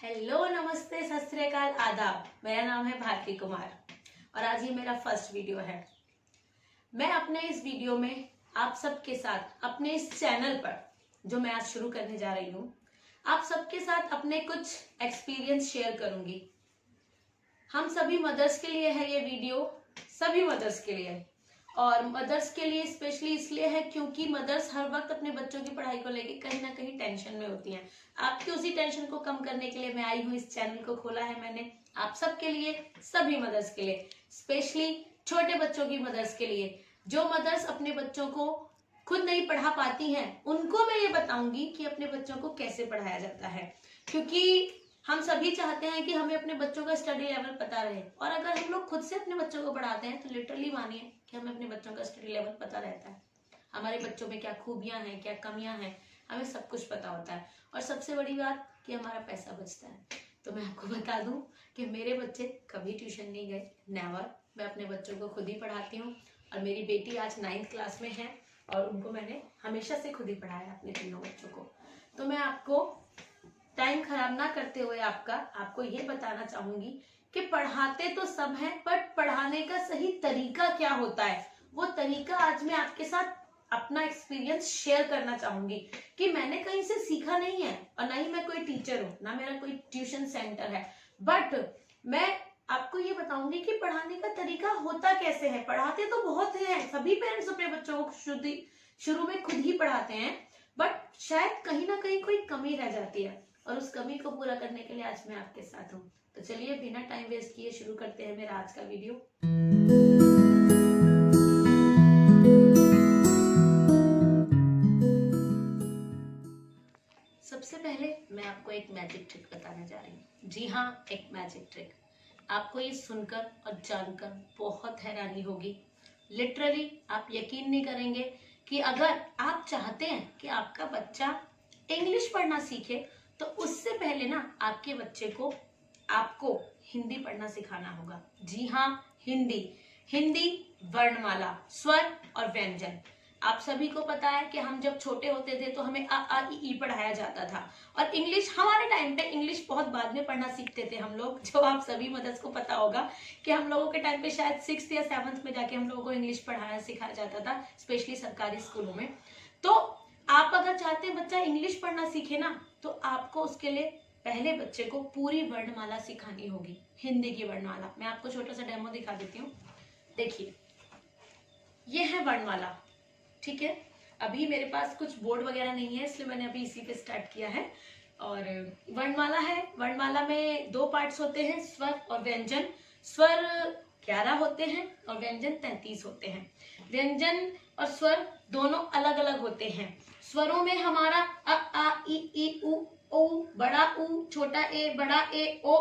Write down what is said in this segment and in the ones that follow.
Hello, नमस्ते, सत श्री अकाल, आदाब। मेरा नाम है भारती कुमार और आज ये मेरा फर्स्ट वीडियो है। मैं अपने इस वीडियो में आप सबके साथ अपने इस चैनल पर जो मैं आज शुरू करने जा रही हूँ, आप सबके साथ अपने कुछ एक्सपीरियंस शेयर करूंगी। हम सभी मदर्स के लिए है ये वीडियो, सभी मदर्स के लिए। और मदर्स के लिए स्पेशली इसलिए है क्योंकि मदर्स हर वक्त अपने बच्चों की पढ़ाई को लेकर कहीं ना कहीं टेंशन में होती हैं। आपकी उसी टेंशन को कम करने के लिए मैं आई हूँ। इस चैनल को खोला है मैंने आप सबके लिए, सभी मदर्स के लिए, स्पेशली छोटे बच्चों की मदर्स के लिए। जो मदर्स अपने बच्चों को खुद नहीं पढ़ा पाती हैं, उनको मैं ये बताऊंगी कि अपने बच्चों को कैसे पढ़ाया जाता है। क्योंकि हम सभी चाहते हैं कि हमें अपने बच्चों का स्टडी लेवल पता रहे, और अगर हम लोग खुद से अपने बच्चों को पढ़ाते हैं तो लिटरली मानिए कि हमें अपने बच्चों का स्टडी लेवल पता रहता है। हमारे बच्चों में क्या खूबियां हैं, क्या कमियां हैं, हमें सब कुछ पता होता है। और सबसे बड़ी बात कि हमारा पैसा बचता है। तो मैं आपको बता दूं कि मेरे बच्चे कभी ट्यूशन नहीं गए, नेवर। मैं अपने बच्चों को खुद ही पढ़ाती हूँ। और मेरी बेटी आज 9th क्लास में है और उनको मैंने हमेशा से खुद ही पढ़ाया, अपने तीनों बच्चों को। तो मैं आपको टाइम खराब ना करते हुए आपको ये बताना चाहूंगी कि पढ़ाते तो सब हैं, बट पढ़ाने का सही तरीका क्या होता है, वो तरीका आज मैं आपके साथ अपना एक्सपीरियंस शेयर करना चाहूंगी। कि मैंने कहीं से सीखा नहीं है और ना ही मैं कोई टीचर हूँ, ना मेरा कोई ट्यूशन सेंटर है, बट मैं आपको ये बताऊंगी कि पढ़ाने का तरीका होता कैसे है। पढ़ाते तो बहुत हैं, सभी पेरेंट्स अपने बच्चों को शुरू में खुद ही पढ़ाते हैं, बट शायद कहीं ना कहीं कोई कमी रह जाती है, और उस कमी को पूरा करने के लिए आज मैं आपके साथ हूँ। तो चलिए बिना टाइम वेस्ट किए शुरू करते हैं मेरा आज का वीडियो। सबसे पहले मैं आपको एक मैजिक ट्रिक बताने जा रही हूँ। जी हाँ, एक मैजिक ट्रिक। आपको ये सुनकर और जानकर बहुत हैरानी होगी। लिटरली आप यकीन नहीं करेंगे कि अगर आप चाहते हैं कि आपका बच्चा इंग्लिश पढ़ना सीखे, तो उससे पहले ना आपके बच्चे को आपको हिंदी पढ़ना सिखाना होगा। जी हाँ, हिंदी वर्णमाला, स्वर और व्यंजन। आप सभी को पता है कि हम जब छोटे होते थे तो हमें आ ई पढ़ाया जाता था, और इंग्लिश हमारे टाइम पे इंग्लिश बहुत बाद में पढ़ना सीखते थे हम लोग। जो आप सभी मदर्स को पता होगा कि हम लोगों के टाइम पे शायद 6th या 7th में जाके हम लोगों को इंग्लिश पढ़ाया सिखाया जाता था, स्पेशली सरकारी स्कूलों में। तो आप अगर चाहते हैं बच्चा इंग्लिश पढ़ना सीखे ना, तो आपको उसके लिए पहले बच्चे को पूरी वर्णमाला सिखानी होगी, हिंदी की वर्णमाला। मैं आपको छोटा सा डेमो दिखा देती हूँ। देखिए, ये है वर्णमाला, ठीक है। अभी मेरे पास कुछ बोर्ड वगैरह नहीं है, इसलिए मैंने अभी इसी पे स्टार्ट किया है। और वर्णमाला है। वर्णमाला में 2 पार्ट्स होते हैं, स्वर और व्यंजन। स्वर 11 होते हैं और व्यंजन 33 होते हैं। व्यंजन और स्वर दोनों अलग अलग होते हैं। स्वरों में हमारा अ आ ई उ ओ, बड़ा ऊ, छोटा ए, बड़ा ए, ओ,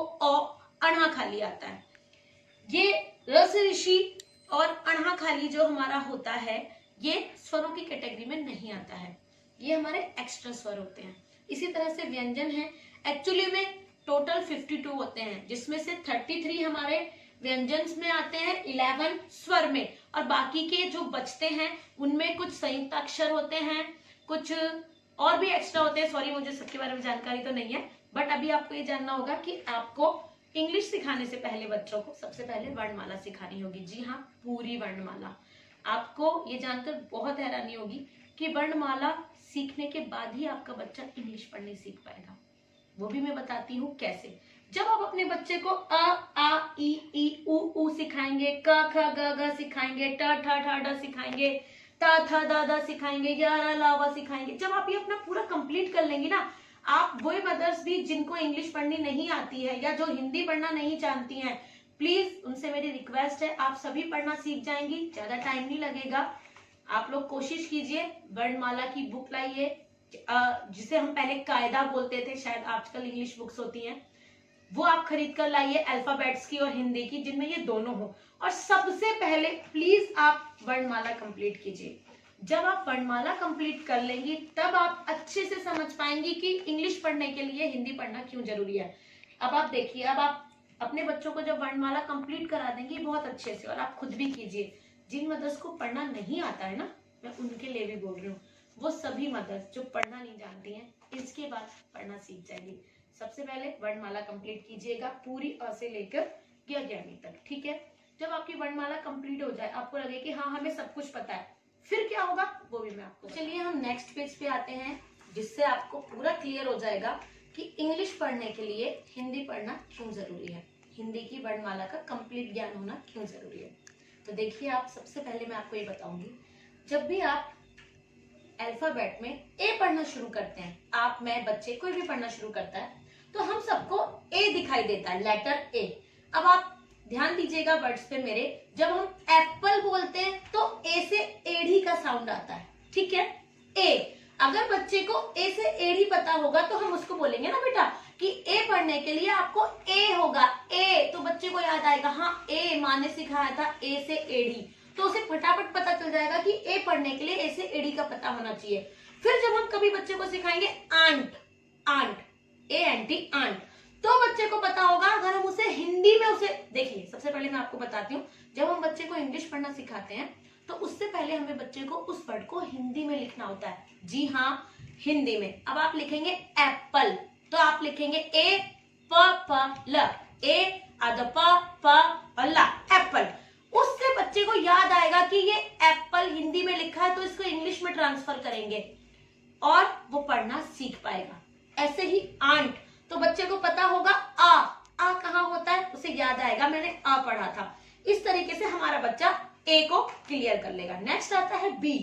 अणहा खाली आता है। ये रस ऋषि और अणहा खाली जो हमारा होता है, ये स्वरों की कैटेगरी में नहीं आता है। ये हमारे एक्स्ट्रा स्वर होते हैं। इसी तरह से व्यंजन है। एक्चुअली में टोटल 52 होते हैं, जिसमें से 33 हमारे व्यंजन में आते हैं, 11 स्वर में, और बाकी के जो बचते हैं उनमें कुछ संयुक्त अक्षर होते हैं, कुछ और भी एक्स्ट्रा होते हैं। सॉरी, मुझे सबके बारे में जानकारी तो नहीं है, बट अभी आपको ये जानना होगा कि आपको इंग्लिश सिखाने से पहले बच्चों को सबसे पहले वर्णमाला सिखानी होगी। जी हाँ, पूरी वर्णमाला। आपको ये जानकर बहुत हैरानी होगी कि वर्णमाला सीखने के बाद ही आपका बच्चा इंग्लिश पढ़ने सीख पाएगा। वो भी मैं बताती हूँ कैसे। जब आप अपने बच्चे को अ आ ई उ सिखाएंगे, क ख ग घ सिखाएंगे, ट ठ ठ ड सिखाएंगे, त थ द द सिखाएंगे, य र ल व सिखाएंगे, जब आप ये अपना पूरा कंप्लीट कर लेंगे ना, आप वही मदर्स भी जिनको इंग्लिश पढ़नी नहीं आती है या जो हिंदी पढ़ना नहीं जानती हैं, प्लीज उनसे मेरी रिक्वेस्ट है, आप सभी पढ़ना सीख जाएंगी। ज्यादा टाइम नहीं लगेगा। आप लोग कोशिश कीजिए, वर्णमाला की बुक लाइए, जिसे हम पहले कायदा बोलते थे, शायद आजकल इंग्लिश बुक्स होती हैं, वो आप खरीद कर लाइए, अल्फाबेट्स की और हिंदी की, जिनमें ये दोनों हो। और सबसे पहले प्लीज आप वर्णमाला कंप्लीट कीजिए। जब आप वर्णमाला कंप्लीट कर लेंगी, तब आप अच्छे से समझ पाएंगी कि इंग्लिश पढ़ने के लिए हिंदी पढ़ना क्यों जरूरी है। अब आप देखिए, अब आप अपने बच्चों को जब वर्णमाला कंप्लीट करा देंगी बहुत अच्छे से, और आप खुद भी कीजिए। जिन मदर्स को पढ़ना नहीं आता है ना, मैं उनके लिए भी बोल रही हूँ, वो सभी मदर्स जो पढ़ना नहीं जानती हैं, इसके बाद पढ़ना सीख जाएंगी। सबसे पहले वर्णमाला कंप्लीट कीजिएगा पूरी अ से लेकर 11वीं तक, ठीक है। जब आपकी वर्णमाला कंप्लीट हो जाए, आपको लगे कि हाँ हमें सब कुछ पता है, फिर क्या होगा वो भी मैं आपको। चलिए हम नेक्स्ट पेज पे आते हैं, जिससे आपको पूरा क्लियर हो जाएगा कि इंग्लिश पढ़ने के लिए हिंदी पढ़ना क्यों जरूरी है, हिंदी की वर्णमाला का कंप्लीट ज्ञान होना क्यों जरूरी है। तो देखिए, आप सबसे पहले मैं आपको ये बताऊंगी, जब भी आप अल्फाबेट में ए पढ़ना शुरू करते हैं, आप, मैं, बच्चे, कोई भी पढ़ना शुरू करता है, तो हम सबको ए दिखाई देता है, लेटर ए। अब आप ध्यान दीजिएगा वर्ड्स पे मेरे, जब हम एप्पल बोलते हैं तो ए से एड़ी का साउंड आता है, ठीक है, ए। अगर बच्चे को ए से एड़ी पता होगा तो हम उसको बोलेंगे ना बेटा कि ए पढ़ने के लिए आपको ए होगा, ए, तो बच्चे को याद आएगा, हाँ ए माँ ने सिखाया था ए से एड़ी, तो उसे फटाफट पता चल जाएगा कि ए पढ़ने के लिए ए से एड़ी का पता होना चाहिए। फिर जब हम कभी बच्चे को सिखाएंगे आंट, आंट, ए एंटी आंट, तो बच्चे को पता होगा। अगर हम उसे हिंदी में उसे देखिए, सबसे पहले मैं आपको बताती हूँ, जब हम बच्चे को इंग्लिश पढ़ना सिखाते हैं तो उससे पहले हमें बच्चे को उस वर्ड को हिंदी में लिखना होता है। जी हाँ, हिंदी में। अब आप लिखेंगे एप्पल, तो आप लिखेंगे ए प ल, ए आद प ल, एप्पल। उससे बच्चे को याद आएगा कि ये एप्पल हिंदी में लिखा है, तो इसको इंग्लिश में ट्रांसफर करेंगे और वो पढ़ना सीख पाएगा। ऐसे ही आंट, तो बच्चे को पता होगा आ कहाँ होता है, उसे याद आएगा मैंने आ पढ़ा था। इस तरीके से हमारा बच्चा ए को क्लियर कर लेगा। नेक्स्ट आता है बी।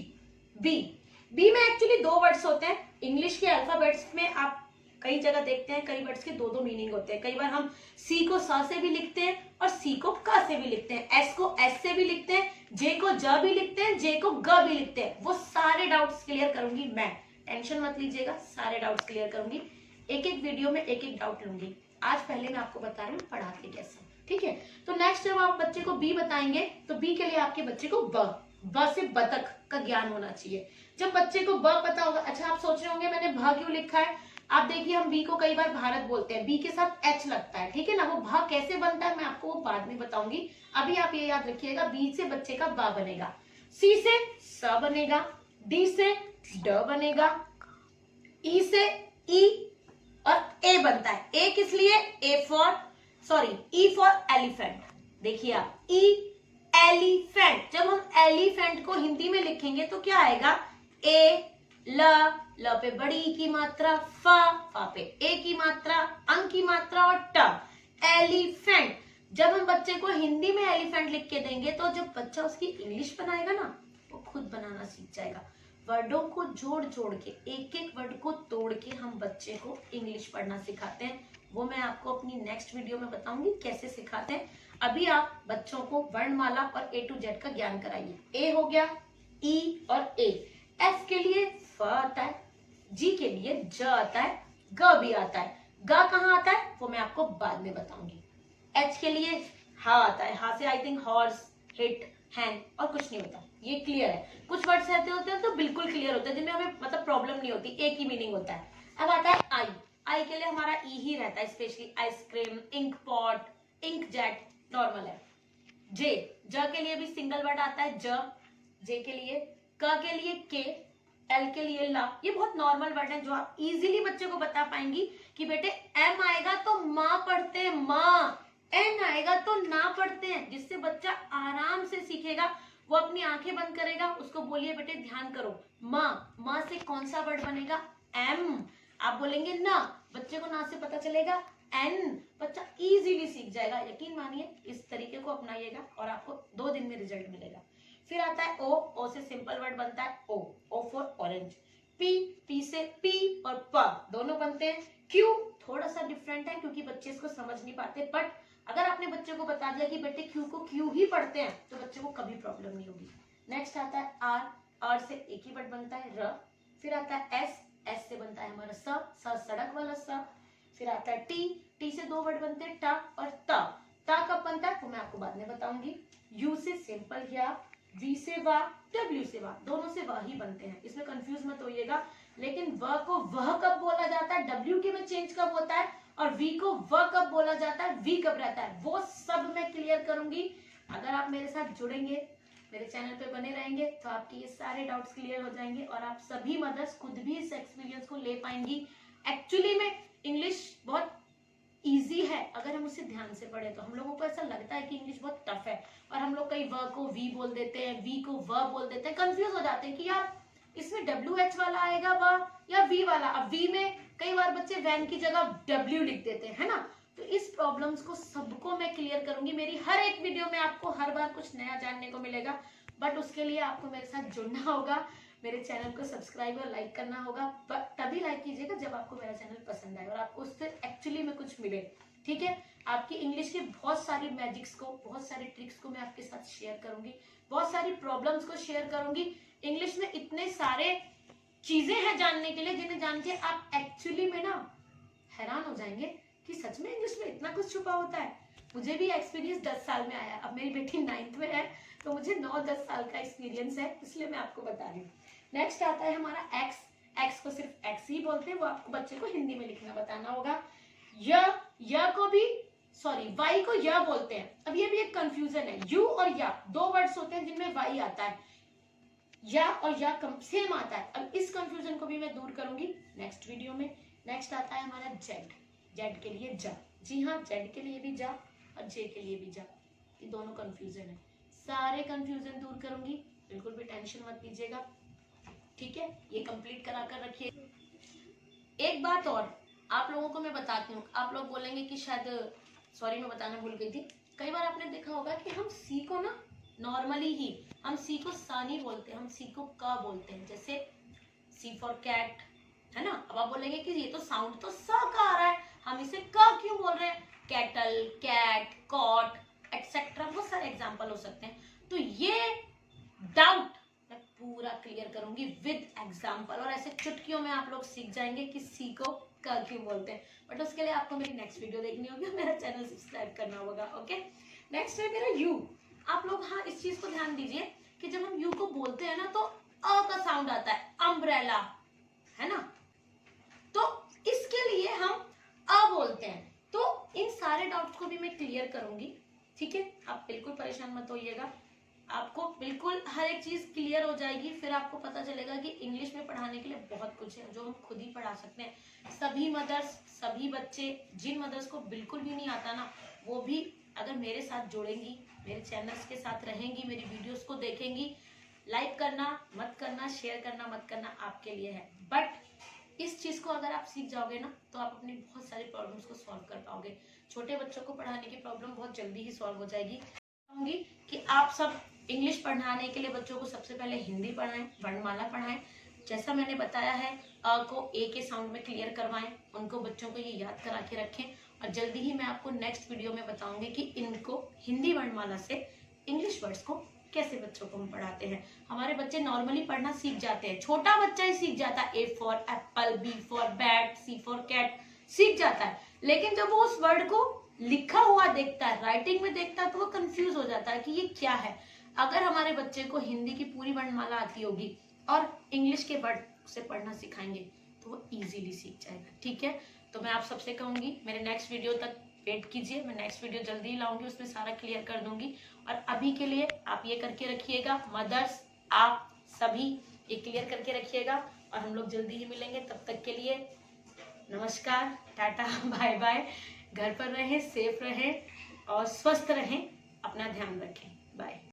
बी में एक्चुअली 2 वर्ड्स होते हैं। इंग्लिश के अल्फाबेट्स में आप कई जगह देखते हैं कई वर्ड्स के 2 मीनिंग होते हैं। कई बार हम सी को सा से भी लिखते हैं और सी को का से भी लिखते हैं, एस को एस से भी लिखते हैं, जे को ज भी लिखते हैं, जे को ग भी लिखते हैं। वो सारे डाउट्स क्लियर करूंगी मैं, टेंशन मत लीजिएगा, सारे डाउट्स क्लियर करूंगी। एक एक वीडियो में एक एक डाउट लूंगी। आज पहले मैं आपको बता रही हूँ पढ़ा के कैसे, ठीक है। तो नेक्स्ट जब आप बच्चे को बी बताएंगे तो बी के लिए आपके बच्चे को ब से बतख का ज्ञान होना चाहिए। जब बच्चे को ब पता होगा, अच्छा आप सोच रहे होंगे मैंने भ क्यों लिखा है, आप देखिए हम बी को कई बार भारत बोलते हैं, बी के साथ एच लगता है, ठीक है ना। वो भ कैसे बनता है मैं आपको वो बाद में बताऊंगी। अभी आप ये याद रखिएगा, बी से बच्चे का बा बनेगा, सी से स बनेगा, डी से ड बनेगा, ई से ई और ए बनता है। ए किस लिए, ई फॉर एलिफेंट। देखिए आप, ई एलिफेंट। जब हम एलिफेंट को हिंदी में लिखेंगे तो क्या आएगा, ए ल पे बड़ी ई की मात्रा, फा पे ए की मात्रा, अंग की मात्रा और ट, एलिफेंट। जब हम बच्चे को हिंदी में एलिफेंट लिख के देंगे तो जब बच्चा उसकी इंग्लिश बनाएगा ना, वो खुद बनाना सीख जाएगा। वर्डों को जोड़ जोड़ के, एक एक वर्ड को तोड़ के हम बच्चे को इंग्लिश पढ़ना सिखाते हैं। वो मैं आपको अपनी नेक्स्ट वीडियो में बताऊंगी कैसे सिखाते हैं। अभी आप बच्चों को वर्णमाला और A to Z का ज्ञान कराइए। ए हो गया, ई और ए, एफ के लिए फ आता है, जी के लिए ज आता है, ग भी आता है। ग कहाँ आता है वो मैं आपको बाद में बताऊंगी। एच के लिए हा आता है, हा से I think horse, hit, hand और कुछ नहीं होता। ये क्लियर है। कुछ वर्ड्स ऐसे होते हैं तो बिल्कुल क्लियर होते हैं जिनमें हमें मतलब प्रॉब्लम नहीं होती, एक ही मीनिंग होता है। अब आता है आई। आई के लिए हमारा ई ही रहता है, specially ice cream, ink pot, ink jet, normal है। जे, ज के लिए भी सिंगल वर्ड आता है, जे के लिए, क के लिए के, एल के लिए ला। ये बहुत नॉर्मल वर्ड है जो आप इजीली बच्चे को बता पाएंगी कि बेटे एम आएगा तो माँ पढ़ते हैं माँ, एन आएगा तो ना पढ़ते हैं, जिससे बच्चा आराम से सीखेगा। वो अपनी आंखें बंद करेगा, उसको बोलिए बेटे ध्यान करो, माँ, माँ से कौन सा वर्ड बनेगा, एम, आप बोलेंगे ना, बच्चे को ना से पता चलेगा एन, बच्चा इजीली सीख जाएगा। यकीन मानिए, इस तरीके को अपनाइएगा और आपको 2 दिन में रिजल्ट मिलेगा। फिर आता है ओ से सिंपल वर्ड बनता है ओ फॉर ऑरेंज। पी से पी और प दोनों बनते हैं। क्यू थोड़ा सा डिफरेंट है क्योंकि बच्चे इसको समझ नहीं पाते, बट अगर आपने बच्चे को बता दिया कि बेटे क्यू को क्यू ही पढ़ते हैं तो बच्चे को कभी प्रॉब्लम नहीं होगी। नेक्स्ट आता है आर से एक ही वर्ड बनता है र। फिर आता है एस से बनता है हमारा स सड़क वाला स। फिर आता है टी से 2 वर्ड बनते हैं टा और ता कब बनता है वो मैं आपको बाद में बताऊंगी। यू से सिंपल या, वी से वा, डब्ल्यू से वा, दोनों से वह ही बनते हैं, इसमें कंफ्यूज मत होइएगा। लेकिन वह को वह कब बोला जाता है, डब्ल्यू के में चेंज कब होता है, और वी को वह कब बोला जाता है, वी कब रहता है, वो सब मैं क्लियर करूंगी। अगर आप मेरे साथ जुड़ेंगे, मेरे चैनल पे बने रहेंगे तो आपके ये सारे डाउट्स क्लियर हो जाएंगे और आप सभी मदर्स खुद भी इस एक्सपीरियंस को ले पाएंगी। एक्चुअली में इंग्लिश बहुत इजी है अगर हम उसे ध्यान से पढ़े तो। हम लोगों को ऐसा लगता है कि इंग्लिश बहुत टफ है और हम लोग कई व को वी बोल देते हैं, वी को व बोल देते हैं, कंफ्यूज हो जाते हैं कि यार इसमें WH वाला आएगा व या वी वाला। अब वी में कई बार बच्चे वैन की जगह W लिख देते हैं, है ना। तो इस प्रॉब्लम्स को सबको मैं क्लियर करूंगी। मेरी हर एक वीडियो में आपको हर बार कुछ नया जानने को मिलेगा, बट उसके लिए आपको मेरे साथ जुड़ना होगा, मेरे चैनल को सब्सक्राइब और लाइक करना होगा। तभी लाइक कीजिएगा जब आपको मेरा चैनल पसंद आए और आपको उससे एक्चुअली में कुछ मिले, ठीक है। आपकी इंग्लिश के बहुत सारी मैजिक्स को, बहुत सारी ट्रिक्स को मैं आपके साथ शेयर करूंगी, बहुत सारी प्रॉब्लम्स को शेयर करूंगी। इंग्लिश में इतने सारे चीजें हैं जानने के लिए जिन्हें जान के आप एक्चुअली में ना हैरान हो जाएंगे कि सच में इंग्लिश में इतना कुछ छुपा होता है। मुझे भी एक्सपीरियंस 10 साल में आया। अब मेरी बेटी 9th में है तो मुझे 9-10 साल का एक्सपीरियंस है, इसलिए मैं आपको बता रही हूँ। नेक्स्ट आता है हमारा एक्स। एक्स को सिर्फ एक्स ही बोलते हैं, वो आपको बच्चे को हिंदी में लिखना बताना होगा। य को भी वाई को य बोलते हैं। अब ये भी एक कंफ्यूजन है, यू और या दो वर्ड्स होते हैं जिनमें वाई आता है, या और या सेम आता है। अब इस कंफ्यूजन को भी मैं दूर करूंगी नेक्स्ट वीडियो में। नेक्स्ट आता है हमारा जेड। जेड के लिए जा, जी हाँ, जेड के लिए भी जा और जे के लिए भी जा, ये दोनों कंफ्यूजन है। सारे कंफ्यूजन दूर करूंगी, बिल्कुल भी टेंशन मत लीजिएगा, ठीक है। ये कंप्लीट करा कर रखिए। एक बात और आप लोगों को मैं बताती हूँ, आप लोग बोलेंगे कि शायद सॉरी मैं बताना भूल गई थी। कई बार आपने देखा होगा कि हम सी को ना नॉर्मली ही हम सी को सा नहीं बोलते, हम सी को क बोलते हैं। जैसे सी फॉर कैट, है ना। अब आप बोलेंगे कि ये तो साउंड तो स का आ रहा है, हम इसे क क्यों बोल रहे हैं। कैटल, कैट, कॉट एक्सेट्रा बहुत सारे एग्जाम्पल हो सकते हैं। तो ये डाउट मैं पूरा क्लियर करूंगी विद एग्जाम्पल, और ऐसे चुटकियों में आप लोग सीख जाएंगे कि सी को क क्यों बोलते हैं। बट उसके लिए आपको मेरी नेक्स्ट वीडियो देखनी होगी, मेरा चैनल सब्सक्राइब करना होगा, ओके। नेक्स्ट है मेरा यू। आप लोग हाँ इस चीज को ध्यान दीजिए कि जब हम यू को बोलते हैं ना तो अ का साउंड आता है, अम्ब्रेला, है ना। तो इसके लिए हम अ बोलते हैं। तो इन सारे डाउट्स को भी मैं क्लियर करूंगी, ठीक है। आप बिल्कुल परेशान मत होइएगा, आपको बिल्कुल हर एक चीज क्लियर हो जाएगी। फिर आपको पता चलेगा कि इंग्लिश में पढ़ाने के लिए बहुत कुछ है जो हम खुद ही पढ़ा सकते हैं। सभी मदर्स, सभी बच्चे, जिन मदर्स को बिल्कुल भी नहीं आता ना, वो भी अगर मेरे साथ जुड़ेंगी, मेरे चैनल्स के साथ रहेंगी, मेरी वीडियोस को देखेंगी, लाइक करना मत करना, शेयर करना मत करना आपके लिए है। बट इस चीज को अगर आप सीख जाओगे ना तो आप अपनी बहुत सारी प्रॉब्लम्स को सॉल्व कर पाओगे। छोटे बच्चों को पढ़ाने की प्रॉब्लम बहुत जल्दी ही सॉल्व हो जाएगी। कहूंगी कि आप सब इंग्लिश पढ़ाने के लिए बच्चों को सबसे पहले हिंदी पढ़ाएं, वर्णमाला पढ़ाएं। जैसा मैंने बताया है, अ को ए के साउंड में क्लियर करवाएं, उनको बच्चों को ये याद करा के रखें। और जल्दी ही मैं आपको नेक्स्ट वीडियो में बताऊंगी कि इनको हिंदी वर्णमाला से इंग्लिश वर्ड्स को कैसे बच्चों को हम पढ़ाते हैं। हमारे बच्चे नॉर्मली पढ़ना सीख जाते हैं, छोटा बच्चा ही सीख जाता है, A for apple, B for bat, C for cat सीख जाता है। लेकिन जब वो उस वर्ड को लिखा हुआ देखता है, राइटिंग में देखता है, तो वो कंफ्यूज हो जाता है कि ये क्या है। अगर हमारे बच्चे को हिंदी की पूरी वर्णमाला आती होगी और इंग्लिश के वर्ड उसे पढ़ना सिखाएंगे तो वो इजीली सीख जाएगा, ठीक है। तो मैं आप सबसे कहूंगी मेरे नेक्स्ट वीडियो तक वेट कीजिए, मैं नेक्स्ट वीडियो जल्दी ही लाऊंगी, उसमें सारा क्लियर कर दूंगी। और अभी के लिए आप ये करके रखिएगा, मदर्स आप सभी ये क्लियर करके रखिएगा, और हम लोग जल्दी ही मिलेंगे। तब तक के लिए नमस्कार, टाटा, बाय बाय। घर पर रहें, सेफ रहें और स्वस्थ रहें, अपना ध्यान रखें, बाय।